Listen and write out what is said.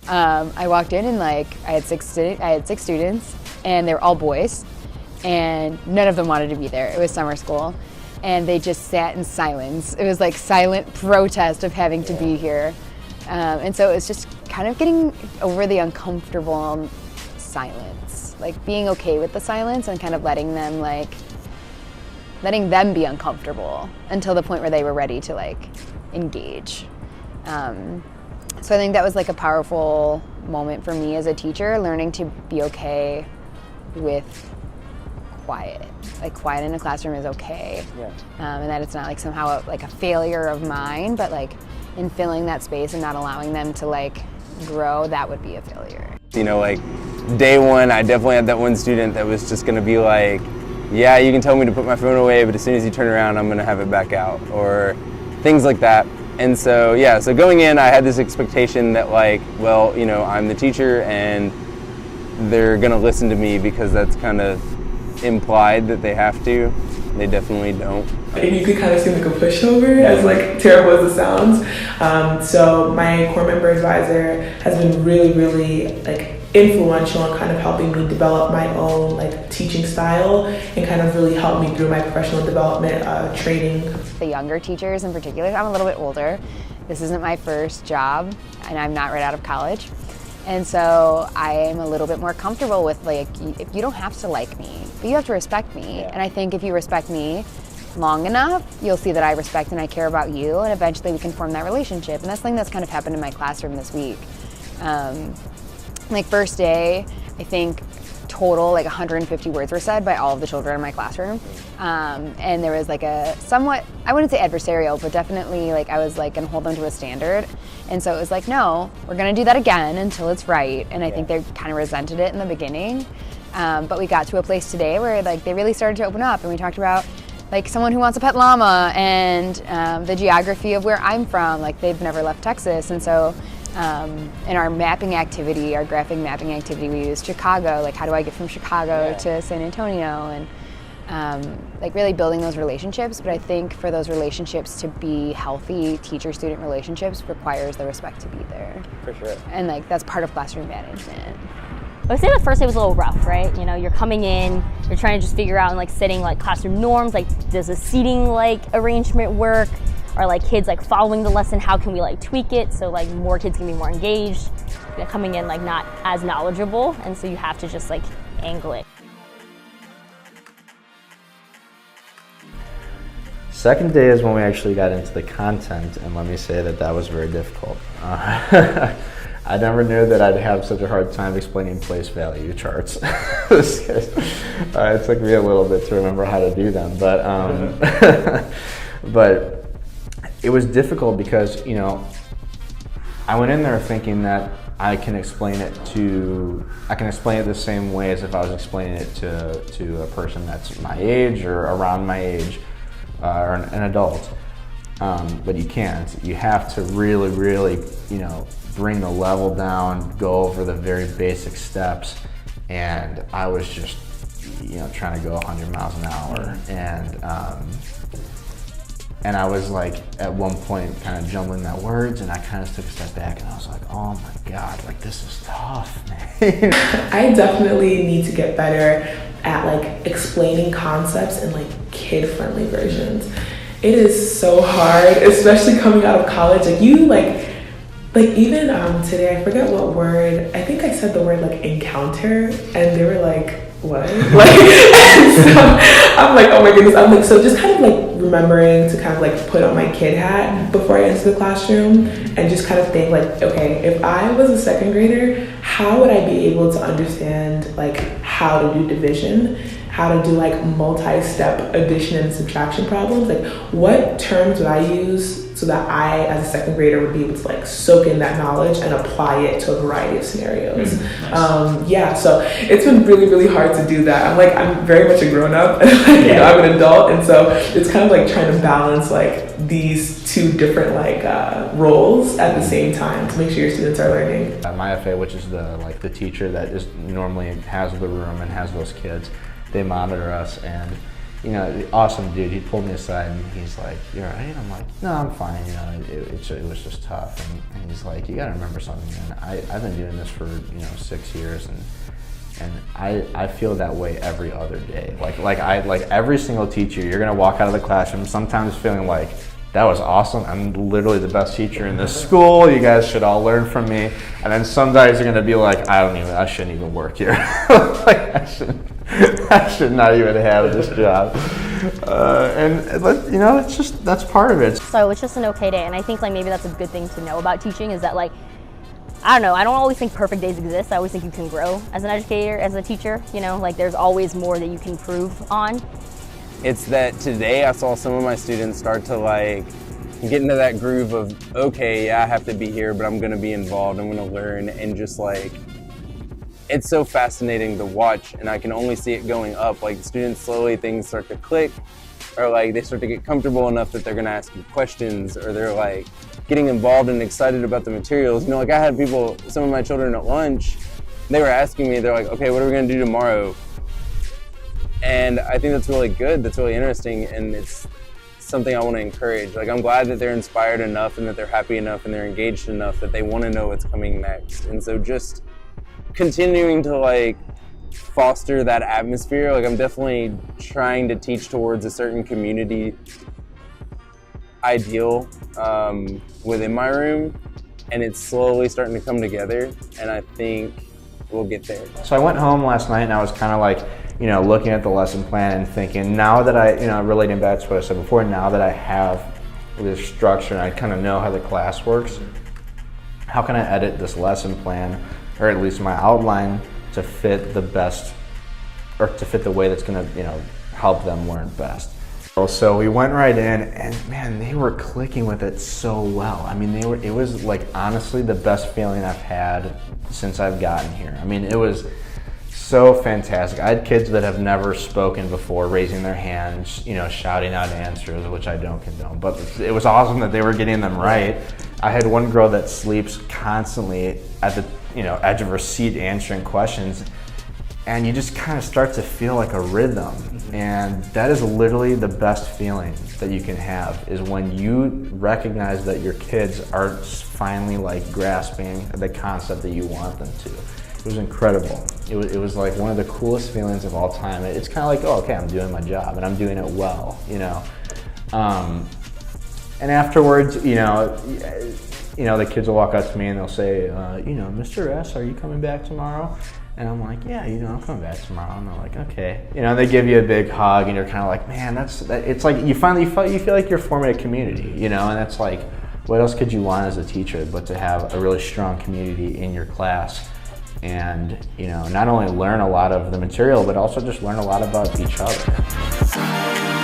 I walked in and like I had six students, and they were all boys, and none of them wanted to be there. It was summer school, and they just sat in silence. It was like silent protest of having to be here, and so it was just kind of getting over the uncomfortable silence, like being okay with the silence and kind of letting them be uncomfortable until the point where they were ready to like engage. So I think that was like a powerful moment for me as a teacher, learning to be okay with quiet. Like quiet in a classroom is okay. Yeah. And that it's not like somehow like a failure of mine, but like in filling that space and not allowing them to like grow, that would be a failure. You know, like day one, I definitely had that one student that was just gonna be like, yeah, you can tell me to put my phone away, but as soon as you turn around, I'm gonna have it back out, or things like that. And so, yeah, so going in, I had this expectation that like, well, you know, I'm the teacher and they're gonna listen to me because that's kind of implied that they have to. They definitely don't. And you could kind of seem like a pushover, as like terrible as it sounds. So my core member advisor has been really, really like influential in kind of helping me develop my own like teaching style and kind of really help me through my professional development training. The younger teachers in particular, I'm a little bit older. This isn't my first job and I'm not right out of college. And so I am a little bit more comfortable with like, if you don't have to like me, but you have to respect me. Yeah. And I think if you respect me long enough, you'll see that I respect and I care about you, and eventually we can form that relationship. And that's something that's kind of happened in my classroom this week. Like first day, I think total like 150 words were said by all of the children in my classroom. And there was like a somewhat, I wouldn't say adversarial, but definitely like I was like gonna hold them to a standard. And so it was like, no, we're gonna do that again until it's right. And I think they kind of resented it in the beginning. But we got to a place today where like they really started to open up, and we talked about like someone who wants a pet llama and the geography of where I'm from. Like they've never left Texas. And so in our mapping activity, our graphic mapping activity, we used Chicago. Like, how do I get from Chicago to San Antonio? And like really building those relationships. But I think for those relationships to be healthy, teacher-student relationships requires the respect to be there. For sure. And like that's part of classroom management. I would say the first day was a little rough, right? You know, you're coming in, you're trying to just figure out and like setting like classroom norms, like does the seating like arrangement work? Are like kids like following the lesson? How can we like tweak it so like more kids can be more engaged? You're coming in like not as knowledgeable, and so you have to just like angle it. Second day is when we actually got into the content, and let me say that was very difficult. I never knew that I'd have such a hard time explaining place value charts. It took me a little bit to remember how to do them, but but it was difficult because, you know, I went in there thinking that I can explain it the same way as if I was explaining it to a person that's my age or around my age, or an adult. But you can't. You have to really, really, you know, bring the level down, go over the very basic steps, and I was just, you know, trying to go 100 miles an hour, and I was like, at one point, kind of jumbling my words, and I kind of took a step back, and I was like, oh my God, like this is tough, man. I definitely need to get better at like explaining concepts in like kid-friendly versions. It is so hard, especially coming out of college. Like you like even today, I forget what word, I think I said the word like encounter, and they were like, what? Like, so I'm like, oh my goodness. I'm like, so just kind of like remembering to kind of like put on my kid hat before I enter the classroom and just kind of think like, okay, if I was a second grader, how would I be able to understand like how to do division, how to do like multi-step addition and subtraction problems? Like what terms would I use so that I, as a second grader, would be able to like soak in that knowledge and apply it to a variety of scenarios. Nice. So it's been really, really hard to do that. I'm very much a grown up, and you know, I'm an adult, and so it's kind of like trying to balance like these two different like roles at the same time to make sure your students are learning. My FA, which is the teacher that is normally has the room and has those kids, they monitor us, and awesome dude. He pulled me aside and he's like, "You're all right?" I'm like, "No, I'm fine. It was just tough." And he's like, "You got to remember something, man. I've been doing this for 6 years, and I feel that way every other day. Like every single teacher, you're gonna walk out of the classroom sometimes feeling like, that was awesome. I'm literally the best teacher in this school. You guys should all learn from me. And then some days you're gonna be like, I shouldn't even work here. Like I should not even have this job. It's just, that's part of it. So it's just an okay day, and I think like maybe that's a good thing to know about teaching is that like, I don't know, I don't always think perfect days exist. I always think you can grow as an educator, as a teacher, like there's always more that you can improve on. It's that today I saw some of my students start to like get into that groove of, okay, yeah, I have to be here, but I'm gonna be involved, I'm gonna learn, and just like, it's so fascinating to watch, and I can only see it going up. Like students slowly, things start to click, or like they start to get comfortable enough that they're gonna ask you questions, or they're like getting involved and excited about the materials. Like I had people, some of my children at lunch, they were asking me, they're like, okay, what are we gonna do tomorrow? And I think that's really good, that's really interesting, and it's something I want to encourage. Like I'm glad that they're inspired enough and that they're happy enough and they're engaged enough that they want to know what's coming next. And so just continuing to like foster that atmosphere, like I'm definitely trying to teach towards a certain community ideal within my room, and it's slowly starting to come together, and I think we'll get there. So I went home last night and I was kind of like, looking at the lesson plan and thinking, now that I, relating back to what I said before, now that I have this structure and I kind of know how the class works, how can I edit this lesson plan, or at least my outline, to fit the best, or to fit the way that's going to, help them learn best. So we went right in, and man, they were clicking with it so well. I mean, it was like honestly the best feeling I've had since I've gotten here. I mean, it was so fantastic. I had kids that have never spoken before raising their hands, shouting out answers, which I don't condone, but it was awesome that they were getting them right. I had one girl that sleeps constantly at the edge of her seat answering questions, and you just kind of start to feel like a rhythm. And that is literally the best feeling that you can have, is when you recognize that your kids are finally like grasping the concept that you want them to. It was incredible. It was like one of the coolest feelings of all time. It's kind of like, oh, okay, I'm doing my job and I'm doing it well, And afterwards, the kids will walk up to me and they'll say, Mr. S, are you coming back tomorrow? And I'm like, yeah, I'm coming back tomorrow. And they're like, okay. They give you a big hug, and you're kind of like, man, it's like you feel like you're forming a community, and that's like, what else could you want as a teacher but to have a really strong community in your class, and not only learn a lot of the material, but also just learn a lot about each other.